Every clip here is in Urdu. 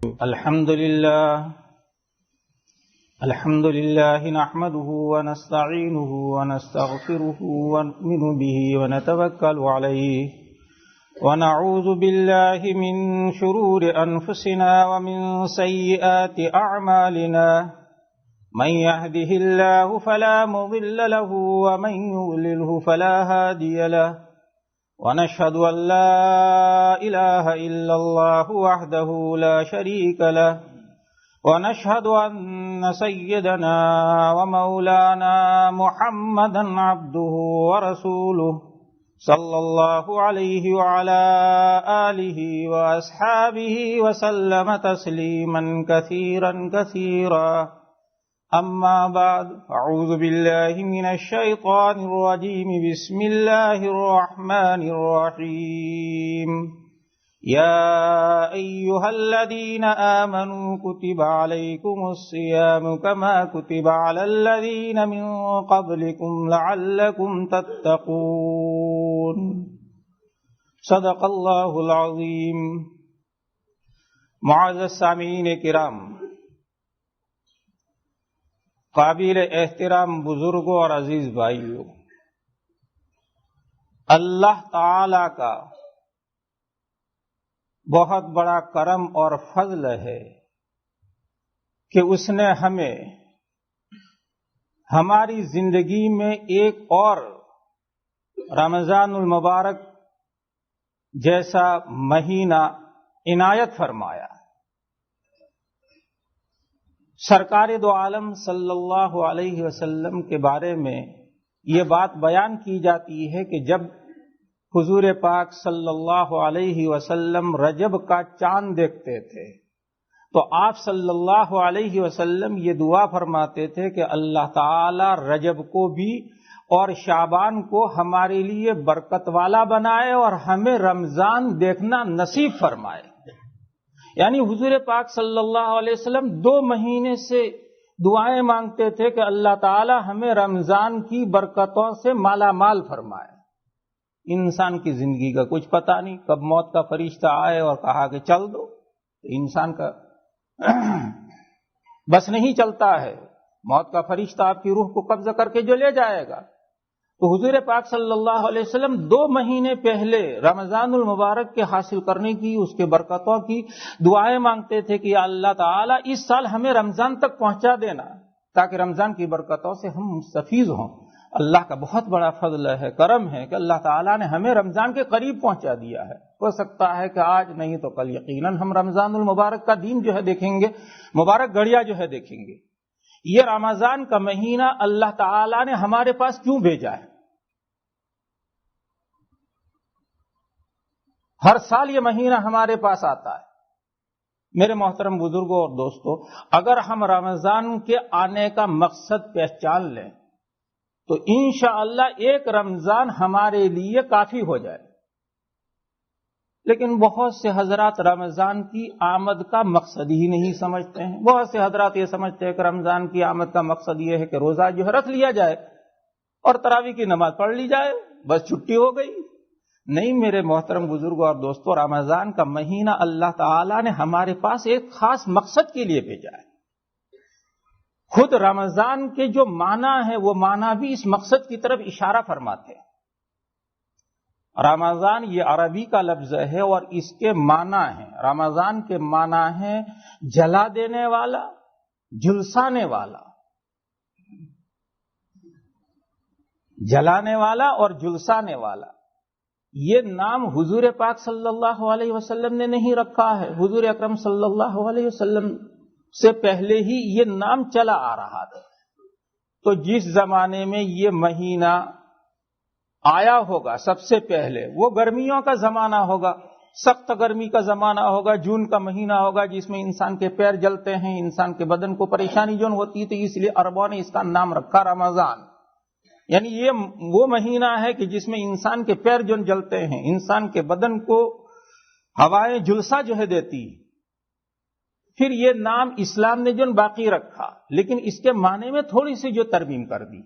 الحمد لله نحمده ونستعينه ونستغفره ونؤمن به ونتوكل عليه ونعوذ بالله من شرور أنفسنا ومن سيئات أعمالنا من يهده الله فلا مضل له ومن يضلله فلا هادي له ونشهد أن لا إله إلا الله وحده لا شريك له ونشهد أن سيدنا ومولانا محمدا عبده ورسوله صلى الله عليه وعلى آله وأصحابه وسلم تسليما كثيرا أما بعد أعوذ بالله من الشيطان الرجيم بسم الله الرحمن الرحيم يا أيها الذين آمنوا كتب عليكم الصيام كما كتب على الذين من قبلكم لعلكم تتقون صدق الله العظيم. معزز سامعین کرام، قابل احترام بزرگوں اور عزیز بھائیوں، اللہ تعالی کا بہت بڑا کرم اور فضل ہے کہ اس نے ہمیں ہماری زندگی میں ایک اور رمضان المبارک جیسا مہینہ عنایت فرمایا. سرکار دو عالم صلی اللہ علیہ وسلم کے بارے میں یہ بات بیان کی جاتی ہے کہ جب حضور پاک صلی اللہ علیہ وسلم رجب کا چاند دیکھتے تھے تو آپ صلی اللہ علیہ وسلم یہ دعا فرماتے تھے کہ اللہ تعالی رجب کو بھی اور شعبان کو ہمارے لیے برکت والا بنائے اور ہمیں رمضان دیکھنا نصیب فرمائے. یعنی حضور پاک صلی اللہ علیہ وسلم 2 مہینے سے دعائیں مانگتے تھے کہ اللہ تعالی ہمیں رمضان کی برکتوں سے مالا مال فرمائے. انسان کی زندگی کا کچھ پتہ نہیں، کب موت کا فرشتہ آئے اور کہا کہ چل دو، انسان کا بس نہیں چلتا ہے. موت کا فرشتہ آپ کی روح کو قبضہ کر کے جو لے جائے گا. تو حضور پاک صلی اللہ علیہ وسلم 2 مہینے پہلے رمضان المبارک کے حاصل کرنے کی، اس کے برکتوں کی دعائیں مانگتے تھے کہ یا اللہ تعالیٰ اس سال ہمیں رمضان تک پہنچا دینا تاکہ رمضان کی برکتوں سے ہم مستفیض ہوں. اللہ کا بہت بڑا فضل ہے، کرم ہے کہ اللہ تعالیٰ نے ہمیں رمضان کے قریب پہنچا دیا ہے. ہو سکتا ہے کہ آج نہیں تو کل یقیناً ہم رمضان المبارک کا دن جو ہے دیکھیں گے، مبارک گھڑیاں جو ہے دیکھیں گے. یہ رمضان کا مہینہ اللہ تعالیٰ نے ہمارے پاس کیوں بھیجا ہے؟ ہر سال یہ مہینہ ہمارے پاس آتا ہے. میرے محترم بزرگوں اور دوستوں، اگر ہم رمضان کے آنے کا مقصد پہچان لیں تو انشاءاللہ ایک رمضان ہمارے لیے کافی ہو جائے. لیکن بہت سے حضرات رمضان کی آمد کا مقصد ہی نہیں سمجھتے ہیں. بہت سے حضرات یہ سمجھتے ہیں کہ رمضان کی آمد کا مقصد یہ ہے کہ روزہ جو ہے رکھ لیا جائے اور تراویح کی نماز پڑھ لی جائے، بس چھٹی ہو گئی. نہیں میرے محترم بزرگوں اور دوستوں، رمضان کا مہینہ اللہ تعالیٰ نے ہمارے پاس ایک خاص مقصد کے لیے بھیجا ہے. خود رمضان کے جو معنی ہے وہ معنی بھی اس مقصد کی طرف اشارہ فرماتے ہیں. رمضان یہ عربی کا لفظ ہے اور اس کے معنی ہیں، رمضان کے معنی ہیں جلا دینے والا، جھلسانے والا. جلانے والا اور جھلسانے والا، یہ نام حضور پاک صلی اللہ علیہ وسلم نے نہیں رکھا ہے. حضور اکرم صلی اللہ علیہ وسلم سے پہلے ہی یہ نام چلا آ رہا تھا. تو جس زمانے میں یہ مہینہ آیا ہوگا سب سے پہلے وہ گرمیوں کا زمانہ ہوگا، سخت گرمی کا زمانہ ہوگا، جون کا مہینہ ہوگا جس میں انسان کے پیر جلتے ہیں، انسان کے بدن کو پریشانی جو ہوتی تھی، اس لیے عربوں نے اس کا نام رکھا رمضان. یعنی یہ وہ مہینہ ہے کہ جس میں انسان کے پیر جو جلتے ہیں، انسان کے بدن کو ہوائیں جلسہ جو ہے دیتی. پھر یہ نام اسلام نے جو باقی رکھا، لیکن اس کے معنی میں تھوڑی سی جو ترمیم کر دی.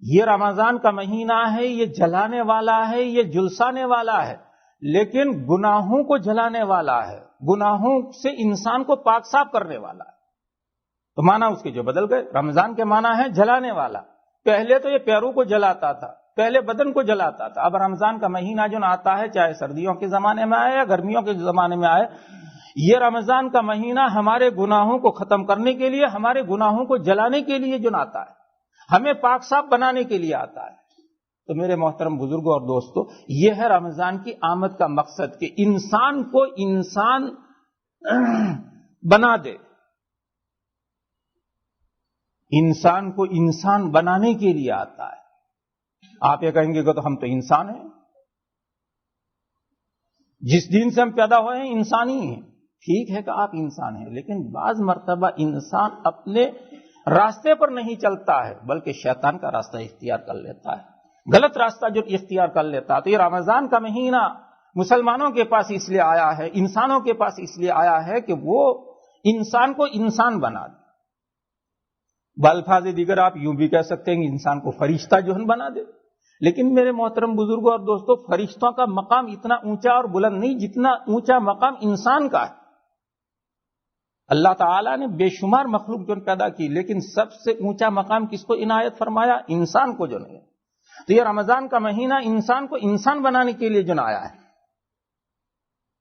یہ رمضان کا مہینہ ہے، یہ جلانے والا ہے، یہ جلسانے والا ہے، لیکن گناہوں کو جلانے والا ہے، گناہوں سے انسان کو پاک صاف کرنے والا ہے۔ تو معنی اس کے جو بدل گئے۔ رمضان کے معنی ہے جلانے والا۔ پہلے تو یہ پیروں کو جلاتا تھا، پہلے بدن کو جلاتا تھا۔ اب رمضان کا مہینہ جو آتا ہے، چاہے سردیوں کے زمانے میں آئے یا گرمیوں کے زمانے میں آئے، یہ رمضان کا مہینہ ہمارے گناہوں کو ختم کرنے کے لیے، ہمارے گناہوں کو جلانے کے لیے جو آتا ہے، ہمیں پاک صاف بنانے کے لیے آتا ہے۔ تو میرے محترم بزرگوں اور دوستو، یہ ہے رمضان کی آمد کا مقصد کہ انسان کو انسان بنا دے، انسان کو انسان بنانے کے لیے آتا ہے۔ آپ یہ کہیں گے کہ تو ہم تو انسان ہیں، جس دن سے ہم پیدا ہوئے ہیں انسانی ہیں۔ ٹھیک ہے کہ آپ انسان ہیں، لیکن بعض مرتبہ انسان اپنے راستے پر نہیں چلتا ہے، بلکہ شیطان کا راستہ اختیار کر لیتا ہے، غلط راستہ جو اختیار کر لیتا ہے۔ تو یہ رمضان کا مہینہ مسلمانوں کے پاس اس لیے آیا ہے، انسانوں کے پاس اس لیے آیا ہے کہ وہ انسان کو انسان بنا دے۔ بالفاظ دیگر آپ یوں بھی کہہ سکتے ہیں کہ انسان کو فرشتہ جو ہے بنا دے۔ لیکن میرے محترم بزرگوں اور دوستوں، فرشتوں کا مقام اتنا اونچا اور بلند نہیں جتنا اونچا مقام انسان کا ہے۔ اللہ تعالیٰ نے بے شمار مخلوق جو پیدا کی، لیکن سب سے اونچا مقام کس کو عنایت فرمایا؟ انسان کو جو نہیں۔ تو یہ رمضان کا مہینہ انسان کو انسان بنانے کے لیے جو آیا ہے۔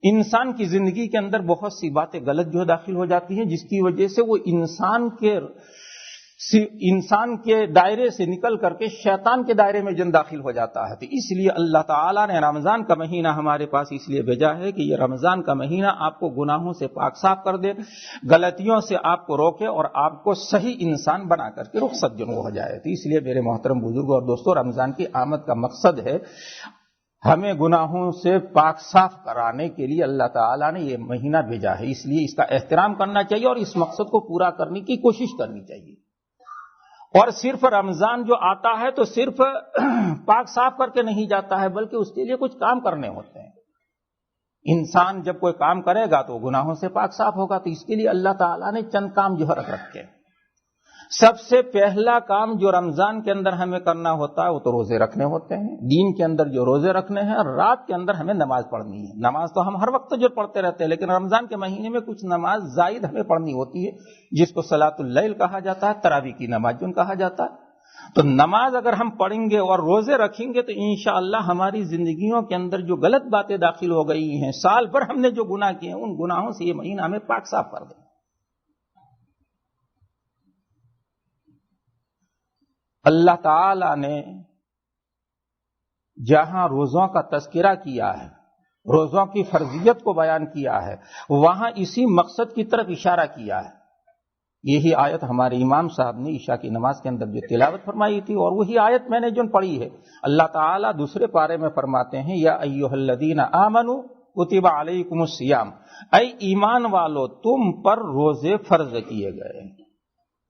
انسان کی زندگی کے اندر بہت سی باتیں غلط جو داخل ہو جاتی ہیں، جس کی وجہ سے وہ انسان کے دائرے سے نکل کر کے شیطان کے دائرے میں جن داخل ہو جاتا ہے۔ تو اس لیے اللہ تعالیٰ نے رمضان کا مہینہ ہمارے پاس اس لیے بھیجا ہے کہ یہ رمضان کا مہینہ آپ کو گناہوں سے پاک صاف کر دے، غلطیوں سے آپ کو روکے اور آپ کو صحیح انسان بنا کر کے رخصت جو ہو جائے۔ تو اس لیے میرے محترم بزرگوں اور دوستوں، رمضان کی آمد کا مقصد ہے ہمیں گناہوں سے پاک صاف کرانے کے لیے اللہ تعالیٰ نے یہ مہینہ بھیجا ہے۔ اس لیے اس کا احترام کرنا چاہیے اور اس مقصد کو پورا کرنے کی کوشش کرنی چاہیے۔ اور صرف رمضان جو آتا ہے تو صرف پاک صاف کر کے نہیں جاتا ہے، بلکہ اس کے لیے کچھ کام کرنے ہوتے ہیں۔ انسان جب کوئی کام کرے گا تو گناہوں سے پاک صاف ہوگا، تو اس کے لیے اللہ تعالیٰ نے چند کام جو رکھ رکھے۔ سب سے پہلا کام جو رمضان کے اندر ہمیں کرنا ہوتا ہے وہ تو روزے رکھنے ہوتے ہیں۔ دین کے اندر جو روزے رکھنے ہیں، رات کے اندر ہمیں نماز پڑھنی ہے۔ نماز تو ہم ہر وقت جو پڑھتے رہتے ہیں، لیکن رمضان کے مہینے میں کچھ نماز زائد ہمیں پڑھنی ہوتی ہے، جس کو صلاۃ اللیل کہا جاتا ہے، تراویح کی نماز جو کہا جاتا ہے۔ تو نماز اگر ہم پڑھیں گے اور روزے رکھیں گے تو انشاءاللہ ہماری زندگیوں کے اندر جو غلط باتیں داخل ہو گئی ہیں، سال بھر ہم نے جو گناہ کیے ہیں، ان گناہوں سے یہ مہینہ ہمیں پاک صاف کر دے۔ اللہ تعالی نے جہاں روزوں کا تذکرہ کیا ہے، روزوں کی فرضیت کو بیان کیا ہے، وہاں اسی مقصد کی طرف اشارہ کیا ہے۔ یہی آیت ہمارے امام صاحب نے عشاء کی نماز کے اندر جو تلاوت فرمائی تھی، اور وہی آیت میں نے جو پڑھی ہے، اللہ تعالیٰ دوسرے پارے میں فرماتے ہیں، یا ایھا الذین آمنوا کتب علیکم الصیام، اے ایمان والو تم پر روزے فرض کیے گئے،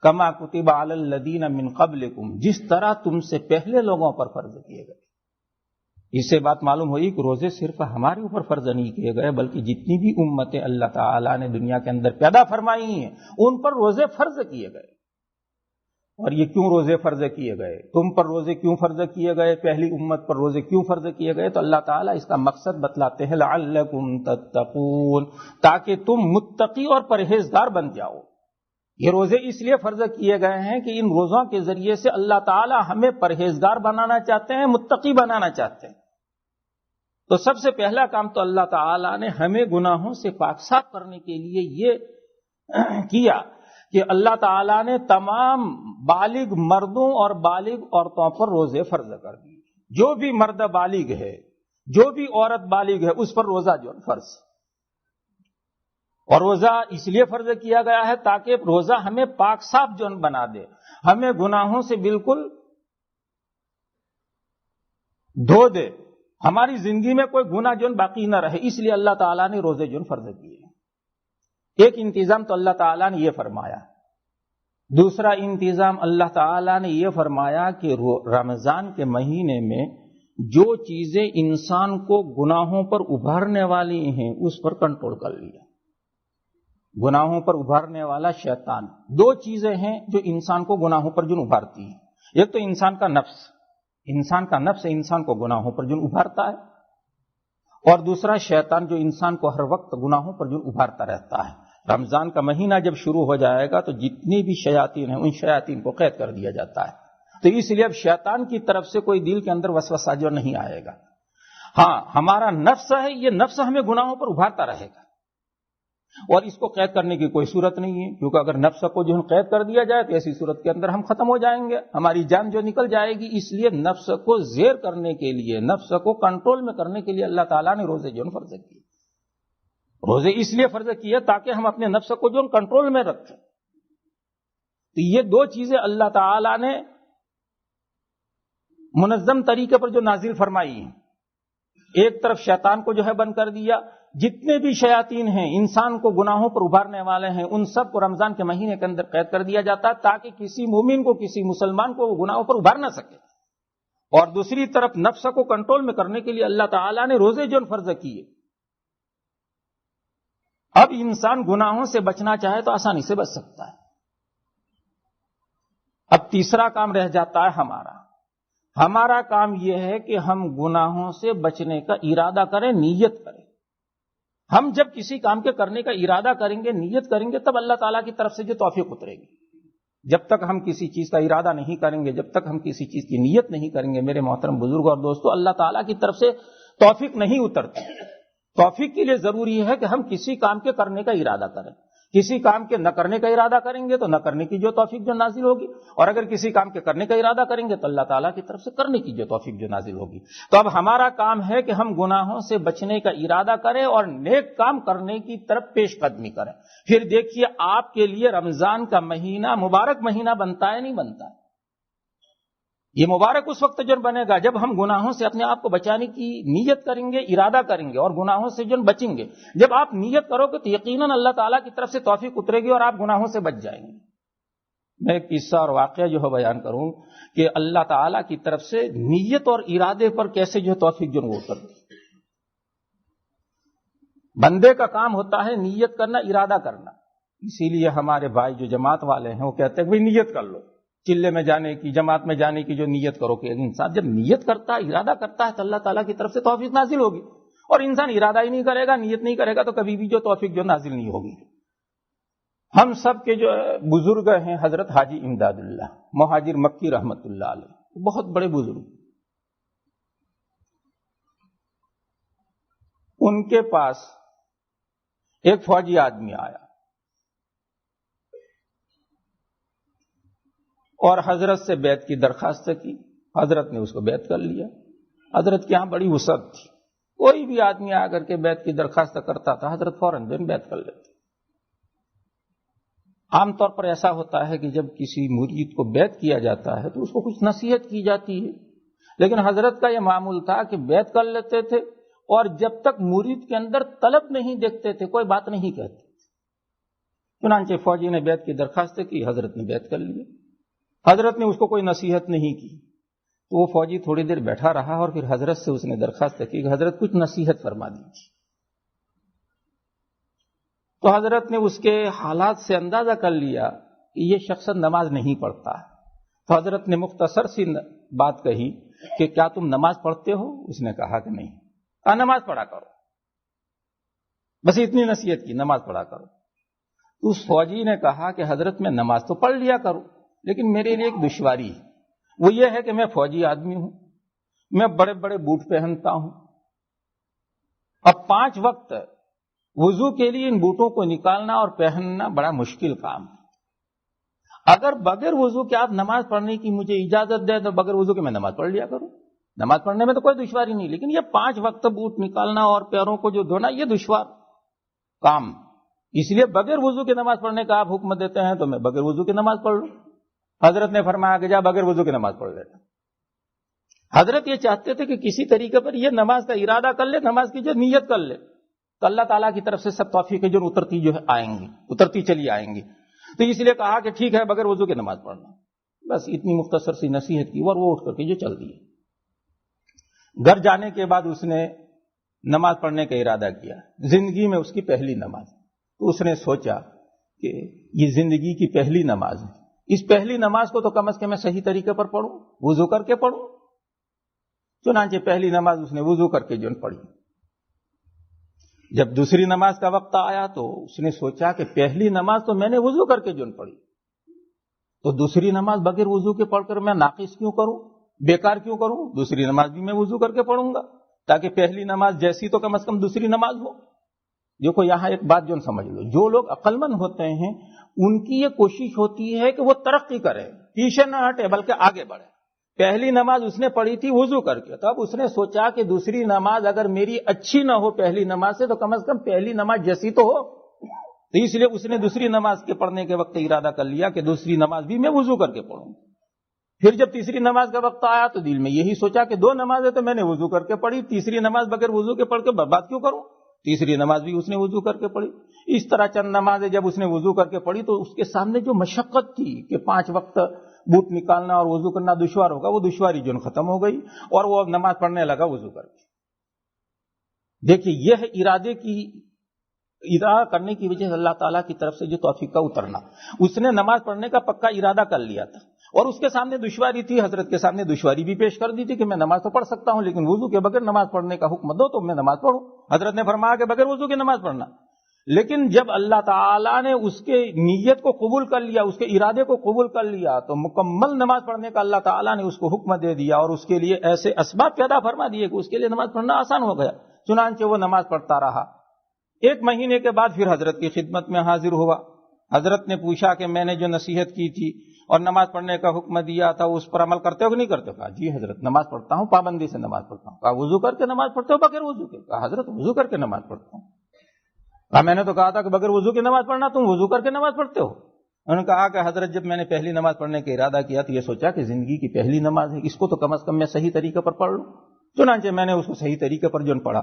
کما کتب علی الذین من قبلکم، جس طرح تم سے پہلے لوگوں پر فرض کیے گئے۔ اس سے بات معلوم ہوئی کہ روزے صرف ہمارے اوپر فرض نہیں کیے گئے، بلکہ جتنی بھی امتیں اللہ تعالیٰ نے دنیا کے اندر پیدا فرمائی ہیں، ان پر روزے فرض کیے گئے۔ اور یہ کیوں روزے فرض کیے گئے؟ تم پر روزے کیوں فرض کیے گئے؟ پہلی امت پر روزے کیوں فرض کیے گئے؟ تو اللہ تعالیٰ اس کا مقصد بتلاتے ہیں، لعلکم تتقون، تاکہ تم متقی اور پرہیزگار بن جاؤ۔ یہ روزے اس لیے فرض کیے گئے ہیں کہ ان روزوں کے ذریعے سے اللہ تعالیٰ ہمیں پرہیزگار بنانا چاہتے ہیں، متقی بنانا چاہتے ہیں۔ تو سب سے پہلا کام تو اللہ تعالیٰ نے ہمیں گناہوں سے پاک صاف کرنے کے لیے یہ کیا کہ اللہ تعالیٰ نے تمام بالغ مردوں اور بالغ عورتوں پر روزے فرض کر دیے۔ جو بھی مرد بالغ ہے، جو بھی عورت بالغ ہے، اس پر روزہ جو فرض۔ اور روزہ اس لیے فرض کیا گیا ہے تاکہ روزہ ہمیں پاک صاف جو بنا دے، ہمیں گناہوں سے بالکل دھو دے، ہماری زندگی میں کوئی گناہ جو باقی نہ رہے۔ اس لیے اللہ تعالیٰ نے روزے جو فرض کیے۔ ایک انتظام تو اللہ تعالیٰ نے یہ فرمایا۔ دوسرا انتظام اللہ تعالیٰ نے یہ فرمایا کہ رمضان کے مہینے میں جو چیزیں انسان کو گناہوں پر ابھارنے والی ہیں، اس پر کنٹرول کر لیا۔ گناہوں پر ابھارنے والا شیطان، دو چیزیں ہیں جو انسان کو گناہوں پر جن ابھارتی ہیں۔ ایک تو انسان کا نفس، انسان کا نفس انسان کو گناہوں پر جن ابھارتا ہے، اور دوسرا شیطان جو انسان کو ہر وقت گناہوں پر جو ابھارتا رہتا ہے. رمضان کا مہینہ جب شروع ہو جائے گا تو جتنی بھی شیاطین ہیں ان شیاطین کو قید کر دیا جاتا ہے. تو اس لیے اب شیطان کی طرف سے کوئی دل کے اندر وسوسہ جو نہیں آئے گا. ہاں ہمارا نفس ہے، یہ نفس ہمیں گناہوں پر ابھارتا رہے گا اور اس کو قید کرنے کی کوئی صورت نہیں ہے، کیونکہ اگر نفس کو جو قید کر دیا جائے تو ایسی صورت کے اندر ہم ختم ہو جائیں گے، ہماری جان جو نکل جائے گی. اس لیے نفس کو زیر کرنے کے لیے، نفس کو کنٹرول میں کرنے کے لیے اللہ تعالیٰ نے روزے جو فرض کیے. روزے اس لیے فرض کیے تاکہ ہم اپنے نفس کو جو کنٹرول میں رکھیں. تو یہ دو چیزیں اللہ تعالیٰ نے منظم طریقے پر جو نازل فرمائی ہیں. ایک طرف شیطان کو جو ہے بند کر دیا، جتنے بھی شیاطین ہیں انسان کو گناہوں پر ابھارنے والے ہیں ان سب کو رمضان کے مہینے کے اندر قید کر دیا جاتا ہے تاکہ کسی مومن کو، کسی مسلمان کو وہ گناہوں پر ابھار نہ سکے. اور دوسری طرف نفس کو کنٹرول میں کرنے کے لیے اللہ تعالیٰ نے روزے جو فرض کیے. اب انسان گناہوں سے بچنا چاہے تو آسانی سے بچ سکتا ہے. اب تیسرا کام رہ جاتا ہے ہمارا کام یہ ہے کہ ہم گناہوں سے بچنے کا ارادہ کریں، نیت کریں. ہم جب کسی کام کے کرنے کا ارادہ کریں گے، نیت کریں گے، تب اللہ تعالیٰ کی طرف سے جو توفیق اترے گی. جب تک ہم کسی چیز کا ارادہ نہیں کریں گے، جب تک ہم کسی چیز کی نیت نہیں کریں گے، میرے محترم بزرگ اور دوستو، اللہ تعالیٰ کی طرف سے توفیق نہیں اترتی. توفیق کے لیے ضروری ہے کہ ہم کسی کام کے کرنے کا ارادہ کریں. کسی کام کے نہ کرنے کا ارادہ کریں گے تو نہ کرنے کی جو توفیق جو نازل ہوگی، اور اگر کسی کام کے کرنے کا ارادہ کریں گے تو اللہ تعالیٰ کی طرف سے کرنے کی جو توفیق جو نازل ہوگی. تو اب ہمارا کام ہے کہ ہم گناہوں سے بچنے کا ارادہ کریں اور نیک کام کرنے کی طرف پیش قدمی کریں. پھر دیکھیے آپ کے لیے رمضان کا مہینہ مبارک مہینہ بنتا ہے نہیں بنتا ہے. یہ مبارک اس وقت جو بنے گا جب ہم گناہوں سے اپنے آپ کو بچانے کی نیت کریں گے، ارادہ کریں گے اور گناہوں سے جو بچیں گے. جب آپ نیت کرو گے تو یقیناً اللہ تعالیٰ کی طرف سے توفیق اترے گی اور آپ گناہوں سے بچ جائیں گے. میں ایک قصہ اور واقعہ جو ہے بیان کروں کہ اللہ تعالیٰ کی طرف سے نیت اور ارادے پر کیسے جو توفیق جو وہ اترتی. بندے کا کام ہوتا ہے نیت کرنا، ارادہ کرنا. اسی لیے ہمارے بھائی جو جماعت والے ہیں وہ کہتے ہیں کہ نیت کر لو، چلے میں جانے کی، جماعت میں جانے کی جو نیت کرو. کہ انسان جب نیت کرتا ہے، ارادہ کرتا ہے تو اللہ تعالیٰ کی طرف سے توفیق نازل ہوگی. اور انسان ارادہ ہی نہیں کرے گا، نیت نہیں کرے گا تو کبھی بھی جو توفیق جو نازل نہیں ہوگی. ہم سب کے جو بزرگ ہیں حضرت حاجی امداد اللہ مہاجر مکی رحمت اللہ علیہ، بہت بڑے بزرگ. ان کے پاس ایک فوجی آدمی آیا اور حضرت سے بیعت کی درخواست کی. حضرت نے اس کو بیعت کر لیا. حضرت کے یہاں بڑی وسعت تھی، کوئی بھی آدمی آ کر کے بیعت کی درخواست کرتا تھا حضرت فوراً بیعت کر لیتے. عام طور پر ایسا ہوتا ہے کہ جب کسی مرید کو بیعت کیا جاتا ہے تو اس کو کچھ نصیحت کی جاتی ہے، لیکن حضرت کا یہ معمول تھا کہ بیعت کر لیتے تھے اور جب تک مرید کے اندر طلب نہیں دیکھتے تھے کوئی بات نہیں کہتے. چنانچہ فوجی نے بیعت کی درخواست کی، حضرت نے بیعت کر لی. حضرت نے اس کو کوئی نصیحت نہیں کی تو وہ فوجی تھوڑی دیر بیٹھا رہا اور پھر حضرت سے اس نے درخواست کی کہ حضرت کچھ نصیحت فرما دیجیے. تو حضرت نے اس کے حالات سے اندازہ کر لیا کہ یہ شخص نماز نہیں پڑھتا ہے. تو حضرت نے مختصر سی بات کہی کہ کیا تم نماز پڑھتے ہو؟ اس نے کہا کہ نہیں. کہا نماز پڑھا کرو. بس اتنی نصیحت کی، نماز پڑھا کرو. تو اس فوجی نے کہا کہ حضرت میں نماز تو پڑھ لیا کروں لیکن میرے لیے ایک دشواری ہے. وہ یہ ہے کہ میں فوجی آدمی ہوں، میں بڑے بڑے بوٹ پہنتا ہوں. اب 5 وقت وضو کے لیے ان بوٹوں کو نکالنا اور پہننا بڑا مشکل کام ہے. اگر بغیر وضو کے آپ نماز پڑھنے کی مجھے اجازت دے تو بغیر وضو کے میں نماز پڑھ لیا کروں. نماز پڑھنے میں تو کوئی دشواری نہیں، لیکن یہ 5 وقت بوٹ نکالنا اور پیروں کو جو دھونا یہ دشوار کام. اس لیے بغیر وضو کے نماز پڑھنے کا آپ حکم دیتے ہیں تو میں بغیر وضو کی نماز پڑھ لوں. حضرت نے فرمایا کہ جا بغیر وضو کی نماز پڑھ لیتا. حضرت یہ چاہتے تھے کہ کسی طریقے پر یہ نماز کا ارادہ کر لے، نماز کی جو نیت کر لے تو اللہ تعالیٰ کی طرف سے سب توفیق جو اترتی جو ہے آئیں گی، اترتی چلی آئیں گی. تو اس لیے کہا کہ ٹھیک ہے بغیر وضو کی نماز پڑھنا. بس اتنی مختصر سی نصیحت کی اور وہ اٹھ کر کے جو چل دی. گھر جانے کے بعد اس نے نماز پڑھنے کا ارادہ کیا، زندگی میں اس کی پہلی نماز. تو اس نے سوچا کہ یہ زندگی کی پہلی نماز ہے، اس پہلی نماز کو تو کم از کم میں صحیح طریقے پر پڑھوں، وضو کر کے پڑھوں. چنانچہ پہلی نماز اس نے وضو کر کے جو پڑھی. جب دوسری نماز کا وقت آیا تو اس نے سوچا کہ پہلی نماز تو میں نے وضو کر کے جون پڑھی، تو دوسری نماز بغیر وضو کے پڑھ کر میں ناقص کیوں کروں، بیکار کیوں کروں؟ دوسری نماز بھی میں وضو کر کے پڑھوں گا تاکہ پہلی نماز جیسی تو کم از کم دوسری نماز ہو۔ دیکھو یہاں ایک بات جو سمجھ لو، جو لوگ عقل مند ہوتے ہیں ان کی یہ کوشش ہوتی ہے کہ وہ ترقی کرے، پیچھے نہ ہٹے بلکہ آگے بڑھے۔ پہلی نماز اس نے پڑھی تھی وضو کر کے، تب اس نے سوچا کہ دوسری نماز اگر میری اچھی نہ ہو پہلی نماز سے تو کم از کم پہلی نماز جیسی تو ہو، تو اس لیے اس نے دوسری نماز کے پڑھنے کے وقت ارادہ کر لیا کہ دوسری نماز بھی میں وضو کر کے پڑھوں۔ پھر جب تیسری نماز کا وقت آیا تو دل میں یہی سوچا کہ دو نمازیں تو میں نے وضو کر کے پڑھی، تیسری نماز بغیر وضو کے پڑھ کے برباد کیوں کروں؟ تیسری نماز بھی اس نے وضو کر کے پڑھی۔ اس طرح چند نمازیں جب اس نے وضو کر کے پڑھی تو اس کے سامنے جو مشقت تھی کہ 5 وقت بوٹ نکالنا اور وضو کرنا دشوار ہوگا، وہ دشواری جو ختم ہو گئی اور وہ نماز پڑھنے لگا وضو کر کے۔ دیکھیے یہ ارادے کی ارادہ کرنے کی وجہ سے اللہ تعالیٰ کی طرف سے جو توفیق کا اترنا، اس نے نماز پڑھنے کا پکا ارادہ کر لیا تھا اور اس کے سامنے دشواری تھی، حضرت کے سامنے دشواری بھی پیش کر دی تھی کہ میں نماز تو پڑھ سکتا ہوں لیکن وضو کے بغیر نماز پڑھنے کا حکم دو تو میں نماز پڑھوں۔ حضرت نے فرمایا کہ بغیر وضو کے نماز پڑھنا، لیکن جب اللہ تعالیٰ نے اس کے نیت کو قبول کر لیا، اس کے ارادے کو قبول کر لیا تو مکمل نماز پڑھنے کا اللہ تعالیٰ نے اس کو حکم دے دیا اور اس کے لیے ایسے اسباب پیدا فرما دیے کہ اس کے لیے نماز پڑھنا آسان ہو گیا۔ چنانچہ وہ نماز پڑھتا رہا۔ 1 مہینے کے بعد پھر حضرت کی خدمت میں حاضر ہوا۔ حضرت نے پوچھا کہ میں نے جو نصیحت کی تھی اور نماز پڑھنے کا حکم دیا تھا اس پر عمل کرتے ہو کہ نہیں کرتے؟ کہا جی حضرت نماز پڑھتا ہوں، پابندی سے نماز پڑھتا ہوں۔ کہا وضو کر کے نماز پڑھتے ہو بغیر وضو کے؟ کہا حضرت وضو کر کے نماز پڑھتا ہوں۔ کہا میں نے تو کہا تھا کہ بغیر وضو کے نماز پڑھنا، تم وضو کر کے نماز پڑھتے ہو۔ انہوں نے کہا کہ حضرت جب میں نے پہلی نماز پڑھنے کا ارادہ کیا تو یہ سوچا کہ زندگی کی پہلی نماز ہے، اس کو تو کم از کم میں صحیح طریقے پر پڑھ لوں، چنانچہ میں نے اس کو صحیح طریقے پر جو پڑھا۔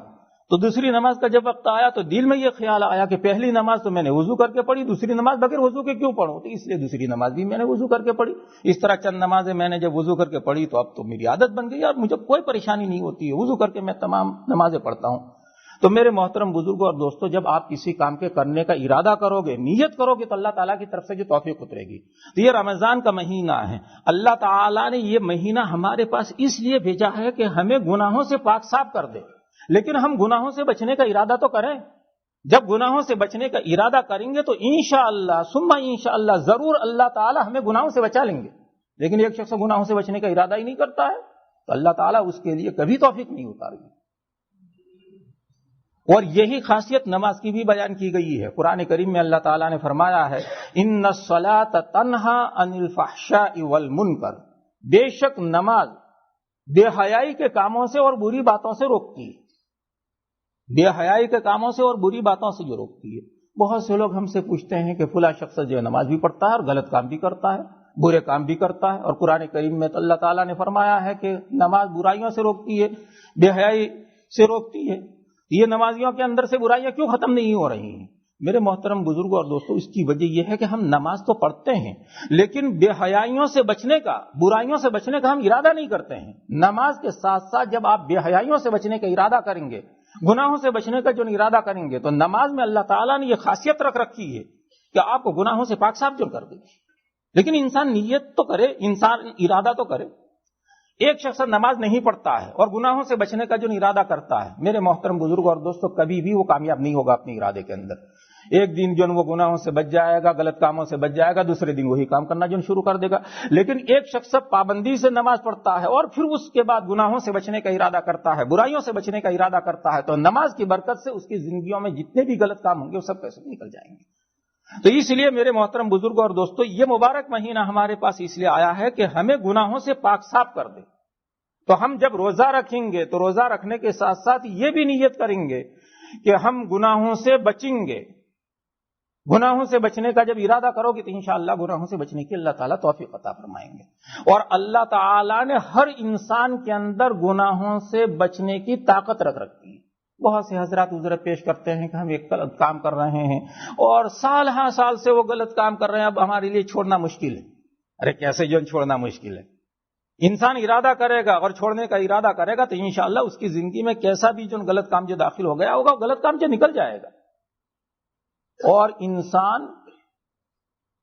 تو دوسری نماز کا جب وقت آیا تو دل میں یہ خیال آیا کہ پہلی نماز تو میں نے وضو کر کے پڑھی، دوسری نماز بغیر وضو کے کیوں پڑھوں؟ تو اس لیے دوسری نماز بھی میں نے وضو کر کے پڑھی۔ اس طرح چند نمازیں میں نے جب وضو کر کے پڑھی تو اب تو میری عادت بن گئی اور مجھے کوئی پریشانی نہیں ہوتی ہے، وضو کر کے میں تمام نمازیں پڑھتا ہوں۔ تو میرے محترم بزرگوں اور دوستوں، جب آپ کسی کام کے کرنے کا ارادہ کرو گے، نیت کرو گے تو اللہ تعالیٰ کی طرف سے جو توفیق اترے گی۔ تو یہ رمضان کا مہینہ ہے، اللہ تعالیٰ نے یہ مہینہ ہمارے پاس اس لیے بھیجا ہے کہ ہمیں گناہوں سے پاک صاف کر دے، لیکن ہم گناہوں سے بچنے کا ارادہ تو کریں۔ جب گناہوں سے بچنے کا ارادہ کریں گے تو انشاءاللہ ثم انشاءاللہ ضرور اللہ تعالیٰ ہمیں گناہوں سے بچا لیں گے۔ لیکن ایک شخص گناہوں سے بچنے کا ارادہ ہی نہیں کرتا ہے تو اللہ تعالیٰ اس کے لیے کبھی توفیق نہیں اتارے گی۔ اور یہی خاصیت نماز کی بھی بیان کی گئی ہے۔ قرآن کریم میں اللہ تعالیٰ نے فرمایا ہے ان الصلاۃ تنہا عن الفحشاء والمنکر، بے شک نماز بے حیائی کے کاموں سے اور بری باتوں سے روکتی ہے، بے حیائی کے کاموں سے اور بری باتوں سے جو روکتی ہے۔ بہت سے لوگ ہم سے پوچھتے ہیں کہ فلاں شخص جو نماز بھی پڑھتا ہے اور غلط کام بھی کرتا ہے، برے کام بھی کرتا ہے، اور قرآن کریم میں تو اللہ تعالیٰ نے فرمایا ہے کہ نماز برائیوں سے روکتی ہے، بے حیائی سے روکتی ہے۔ یہ نمازیوں کے اندر سے برائیاں کیوں ختم نہیں ہو رہی ہیں؟ میرے محترم بزرگوں اور دوستوں، اس کی وجہ یہ ہے کہ ہم نماز تو پڑھتے ہیں لیکن بے حیائیوں سے بچنے کا، برائیوں سے بچنے کا ہم ارادہ نہیں کرتے ہیں۔ نماز کے ساتھ ساتھ جب آپ بے حیائیوں سے بچنے کا ارادہ کریں گے، گناہوں سے بچنے کا جو ارادہ کریں گے، تو نماز میں اللہ تعالیٰ نے یہ خاصیت رکھ رکھی ہے کہ آپ کو گناہوں سے پاک صاف جو کر دے گی۔ لیکن انسان نیت تو کرے، انسان ارادہ تو کرے۔ ایک شخص نماز نہیں پڑھتا ہے اور گناہوں سے بچنے کا جو ارادہ کرتا ہے، میرے محترم بزرگوں اور دوستوں، کبھی بھی وہ کامیاب نہیں ہوگا اپنے ارادے کے اندر۔ ایک دن جو وہ گناہوں سے بچ جائے گا، غلط کاموں سے بچ جائے گا، دوسرے دن وہی کام کرنا جو شروع کر دے گا۔ لیکن ایک شخص پابندی سے نماز پڑھتا ہے اور پھر اس کے بعد گناہوں سے بچنے کا ارادہ کرتا ہے، برائیوں سے بچنے کا ارادہ کرتا ہے، تو نماز کی برکت سے اس کی زندگیوں میں جتنے بھی غلط کام ہوں گے وہ سب کیسے نکل جائیں گے۔ تو اس لیے میرے محترم بزرگوں اور دوستوں، یہ مبارک مہینہ ہمارے پاس اس لیے آیا ہے کہ ہمیں گناہوں سے پاک صاف کر دے۔ تو ہم جب روزہ رکھیں گے تو روزہ رکھنے کے ساتھ ساتھ یہ بھی نیت کریں گے کہ ہم گناہوں سے بچیں گے۔ گناہوں سے بچنے کا جب ارادہ کرو گے تو انشاءاللہ گناہوں سے بچنے کی اللہ تعالیٰ توفیق عطا فرمائیں گے۔ اور اللہ تعالیٰ نے ہر انسان کے اندر گناہوں سے بچنے کی طاقت رکھ رکھی ہے۔ بہت سے حضرات عذر پیش کرتے ہیں کہ ہم ایک غلط کام کر رہے ہیں اور سال ہاں سال سے وہ غلط کام کر رہے ہیں، اب ہمارے لیے چھوڑنا مشکل ہے۔ ارے کیسے جو چھوڑنا مشکل ہے؟ انسان ارادہ کرے گا اور چھوڑنے کا ارادہ کرے گا تو انشاءاللہ اس کی زندگی میں کیسا بھی جو غلط کام جو داخل ہو گیا ہوگا، غلط کام جو نکل جائے گا۔ اور انسان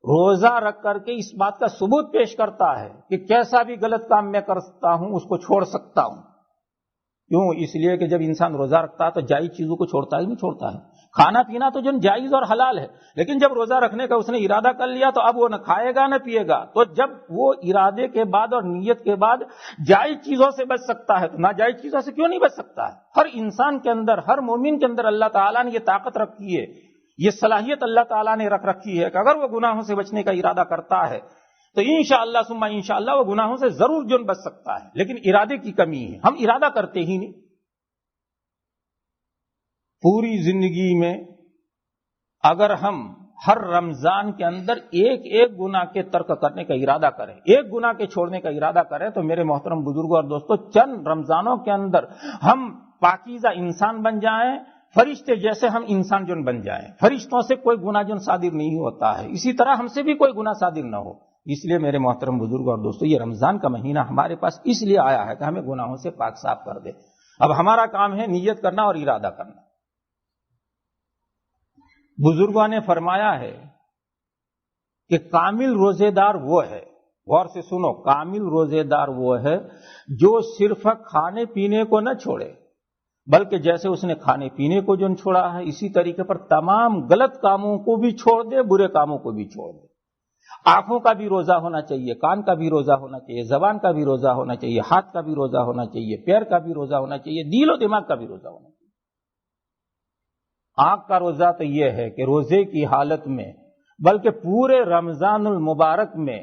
روزہ رکھ کر کے اس بات کا ثبوت پیش کرتا ہے کہ کیسا بھی غلط کام میں کرتا ہوں اس کو چھوڑ سکتا ہوں۔ کیوں؟ اس لیے کہ جب انسان روزہ رکھتا ہے تو جائز چیزوں کو چھوڑتا ہی نہیں چھوڑتا ہے. کھانا پینا تو جو جائز اور حلال ہے، لیکن جب روزہ رکھنے کا اس نے ارادہ کر لیا تو اب وہ نہ کھائے گا نہ پیے گا. تو جب وہ ارادے کے بعد اور نیت کے بعد جائز چیزوں سے بچ سکتا ہے تو ناجائز چیزوں سے کیوں نہیں بچ سکتا ہے؟ ہر انسان کے اندر، ہر مومن کے اندر اللہ تعالیٰ نے یہ طاقت رکھی ہے، یہ صلاحیت اللہ تعالیٰ نے رکھ رکھی ہے کہ اگر وہ گناہوں سے بچنے کا ارادہ کرتا ہے تو انشاءاللہ ثم انشاءاللہ وہ گناہوں سے ضرور جن بچ سکتا ہے. لیکن ارادے کی کمی ہے، ہم ارادہ کرتے ہی نہیں. پوری زندگی میں اگر ہم ہر رمضان کے اندر ایک ایک گناہ کے ترک کرنے کا ارادہ کریں، ایک گناہ کے چھوڑنے کا ارادہ کریں، تو میرے محترم بزرگوں اور دوستوں، چند رمضانوں کے اندر ہم پاکیزہ انسان بن جائیں، فرشتے جیسے ہم انسان جن بن جائیں. فرشتوں سے کوئی گناہ جن صادر نہیں ہوتا ہے، اسی طرح ہم سے بھی کوئی گناہ صادر نہ ہو. اس لیے میرے محترم بزرگوں اور دوستوں، یہ رمضان کا مہینہ ہمارے پاس اس لیے آیا ہے کہ ہمیں گناہوں سے پاک صاف کر دے. اب ہمارا کام ہے نیت کرنا اور ارادہ کرنا. بزرگوں نے فرمایا ہے کہ کامل روزے دار وہ ہے، غور سے سنو، کامل روزے دار وہ ہے جو صرف کھانے پینے کو نہ چھوڑے، بلکہ جیسے اس نے کھانے پینے کو جو چھوڑا ہے اسی طریقے پر تمام غلط کاموں کو بھی چھوڑ دے، برے کاموں کو بھی چھوڑ دے. آنکھوں کا بھی روزہ ہونا چاہیے، کان کا بھی روزہ ہونا چاہیے، زبان کا بھی روزہ ہونا چاہیے، ہاتھ کا بھی روزہ ہونا چاہیے، پیر کا بھی روزہ ہونا چاہیے، دل و دماغ کا بھی روزہ ہونا چاہیے. آنکھ کا روزہ تو یہ ہے کہ روزے کی حالت میں بلکہ پورے رمضان المبارک میں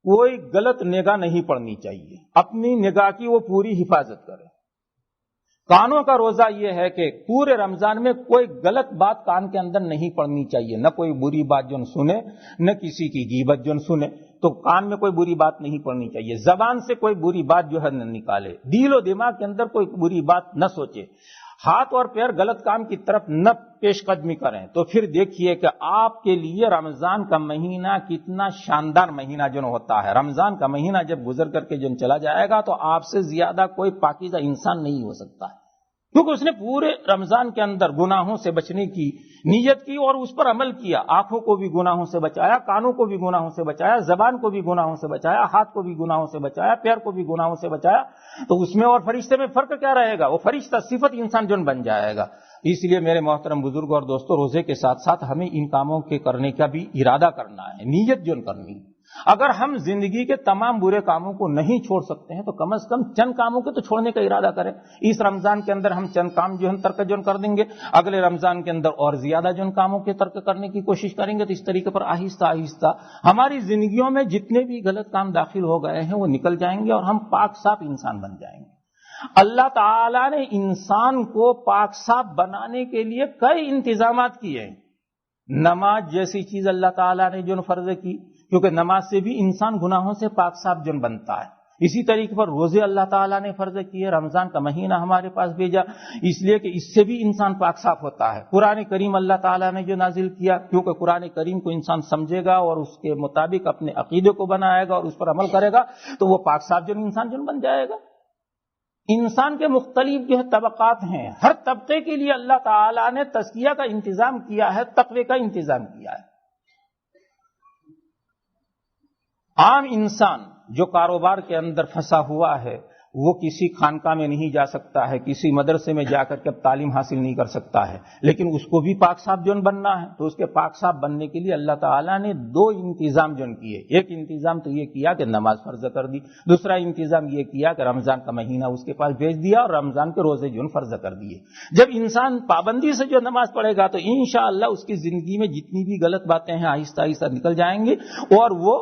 کوئی غلط نگاہ نہیں پڑنی چاہیے، اپنی نگاہ کی وہ پوری حفاظت کرے. کانوں کا روزہ یہ ہے کہ پورے رمضان میں کوئی غلط بات کان کے اندر نہیں پڑنی چاہیے، نہ کوئی بری بات جو سنے، نہ کسی کی غیبت جو سنے، تو کان میں کوئی بری بات نہیں پڑنی چاہیے. زبان سے کوئی بری بات جو ہے نہ نکالے، دل و دماغ کے اندر کوئی بری بات نہ سوچے، ہاتھ اور پیر غلط کام کی طرف نہ پیش قدمی کریں. تو پھر دیکھیے کہ آپ کے لیے رمضان کا مہینہ کتنا شاندار مہینہ جو ہوتا ہے. رمضان کا مہینہ جب گزر کر کے جو چلا جائے گا تو آپ سے زیادہ کوئی پاکیزہ انسان نہیں ہو سکتا ہے، کیونکہ اس نے پورے رمضان کے اندر گناہوں سے بچنے کی نیت کی اور اس پر عمل کیا. آنکھوں کو بھی گناہوں سے بچایا، کانوں کو بھی گناہوں سے بچایا، زبان کو بھی گناہوں سے بچایا، ہاتھ کو بھی گناہوں سے بچایا، پیر کو بھی گناہوں سے بچایا. تو اس میں اور فرشتے میں فرق کیا رہے گا؟ وہ فرشتہ صفت انسان جن بن جائے گا. اس لیے میرے محترم بزرگ اور دوستوں، روزے کے ساتھ ساتھ ہمیں ان کاموں کے کرنے کا بھی ارادہ کرنا ہے، نیت جن کرنی. اگر ہم زندگی کے تمام برے کاموں کو نہیں چھوڑ سکتے ہیں تو کم از کم چند کاموں کے تو چھوڑنے کا ارادہ کریں. اس رمضان کے اندر ہم چند کام جو ہم ترک جن کر دیں گے، اگلے رمضان کے اندر اور زیادہ جن کاموں کے ترک کرنے کی کوشش کریں گے. تو اس طریقے پر آہستہ آہستہ ہماری زندگیوں میں جتنے بھی غلط کام داخل ہو گئے ہیں وہ نکل جائیں گے اور ہم پاک صاف انسان بن جائیں گے. اللہ تعالیٰ نے انسان کو پاک صاف بنانے کے لیے کئی انتظامات کیے ہیں. نماز جیسی چیز اللہ تعالیٰ نے جو فرض کی، کیونکہ نماز سے بھی انسان گناہوں سے پاک صاف جن بنتا ہے. اسی طریقے پر روزے اللہ تعالیٰ نے فرض کیے، رمضان کا مہینہ ہمارے پاس بھیجا اس لیے کہ اس سے بھی انسان پاک صاف ہوتا ہے. قرآن کریم اللہ تعالیٰ نے جو نازل کیا، کیونکہ قرآن کریم کو انسان سمجھے گا اور اس کے مطابق اپنے عقیدے کو بنائے گا اور اس پر عمل کرے گا تو وہ پاک صاف جن انسان جن بن جائے گا. انسان کے مختلف جو ہے طبقات ہیں، ہر طبقے کے لیے اللہ تعالیٰ نے تزکیہ کا انتظام کیا ہے، تقوی کا انتظام کیا ہے. عام انسان جو کاروبار کے اندر پھنسا ہوا ہے وہ کسی خانقاہ میں نہیں جا سکتا ہے، کسی مدرسے میں جا کر کے اب تعلیم حاصل نہیں کر سکتا ہے، لیکن اس کو بھی پاک صاف جون بننا ہے. تو اس کے پاک صاف بننے کے لیے اللہ تعالیٰ نے دو انتظام جون کیے. ایک انتظام تو یہ کیا کہ نماز فرض کر دی، دوسرا انتظام یہ کیا کہ رمضان کا مہینہ اس کے پاس بھیج دیا اور رمضان کے روزے جون فرض کر دیے. جب انسان پابندی سے جو نماز پڑھے گا تو انشاءاللہ اس کی زندگی میں جتنی بھی غلط باتیں ہیں آہستہ آہستہ نکل جائیں گی اور وہ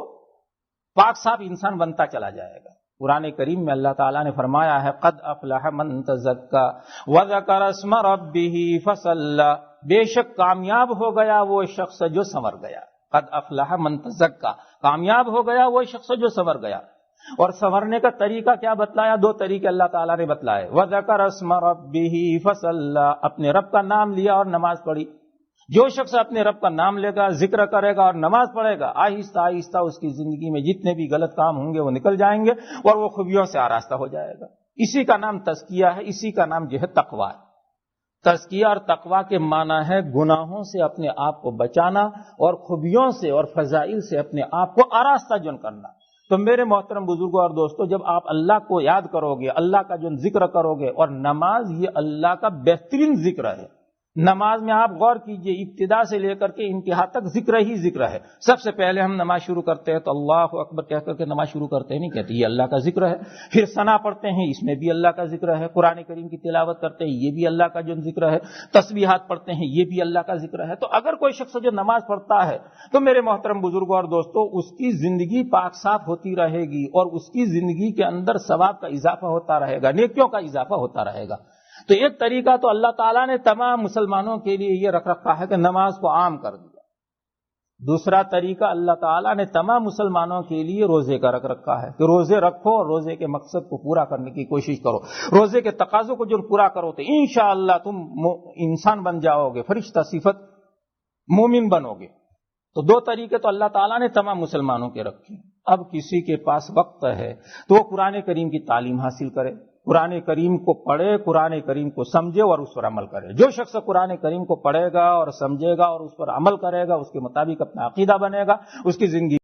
پاک صاف انسان بنتا چلا جائے گا. قرآن کریم میں اللہ تعالیٰ نے فرمایا ہے قد افلح من تزکا وذکر اسم ربہ فصلی، بے شک کامیاب ہو گیا وہ شخص جو سنور گیا. قد افلح من تزکا، کامیاب ہو گیا وہ شخص جو سنور گیا. اور سنورنے کا طریقہ کیا بتلایا؟ دو طریقے اللہ تعالیٰ نے بتلائے. وذکر اسم ربہ فصلی، اپنے رب کا نام لیا اور نماز پڑھی. جو شخص اپنے رب کا نام لے گا، ذکر کرے گا اور نماز پڑھے گا، آہستہ آہستہ اس کی زندگی میں جتنے بھی غلط کام ہوں گے وہ نکل جائیں گے اور وہ خوبیوں سے آراستہ ہو جائے گا. اسی کا نام تزکیہ ہے، اسی کا نام جو ہے تقویٰ ہے. تزکیہ اور تقویٰ کے معنی ہے گناہوں سے اپنے آپ کو بچانا اور خوبیوں سے اور فضائل سے اپنے آپ کو آراستہ جن کرنا. تو میرے محترم بزرگوں اور دوستوں، جب آپ اللہ کو یاد کرو گے، اللہ کا جو ذکر کرو گے، اور نماز یہ اللہ کا بہترین ذکر ہے۔ نماز میں آپ غور کیجئے، ابتدا سے لے کر کے انتہا تک ذکر ہی ذکر ہے۔ سب سے پہلے ہم نماز شروع کرتے ہیں تو اللہ اکبر کہہ کر کے نماز شروع کرتے ہیں، نہیں کہتے یہ اللہ کا ذکر ہے۔ پھر ثنا پڑھتے ہیں، اس میں بھی اللہ کا ذکر ہے۔ قرآن کریم کی تلاوت کرتے ہیں، یہ بھی اللہ کا جو ذکر ہے۔ تسبیحات پڑھتے ہیں، یہ بھی اللہ کا ذکر ہے۔ تو اگر کوئی شخص جو نماز پڑھتا ہے تو میرے محترم بزرگوں اور دوستوں، اس کی زندگی پاک صاف ہوتی رہے گی، اور اس کی زندگی کے اندر ثواب کا اضافہ ہوتا رہے گا، نیکیوں کا اضافہ ہوتا رہے گا۔ تو ایک طریقہ تو اللہ تعالیٰ نے تمام مسلمانوں کے لیے یہ رکھ رکھا ہے کہ نماز کو عام کر دیا۔ دوسرا طریقہ اللہ تعالیٰ نے تمام مسلمانوں کے لیے روزے کا رکھ رکھا ہے کہ روزے رکھو اور روزے کے مقصد کو پورا کرنے کی کوشش کرو، روزے کے تقاضوں کو جو پورا کرو تو انشاءاللہ تم انسان بن جاؤ گے، فرشتہ صفت مومن بنو گے۔ تو دو طریقے تو اللہ تعالیٰ نے تمام مسلمانوں کے رکھے۔ اب کسی کے پاس وقت ہے تو وہ قرآن کریم کی تعلیم حاصل کرے، قرآن کریم کو پڑھے، قرآن کریم کو سمجھے اور اس پر عمل کرے۔ جو شخص قرآن کریم کو پڑھے گا اور سمجھے گا اور اس پر عمل کرے گا، اس کے مطابق اپنا عقیدہ بنے گا، اس کی زندگی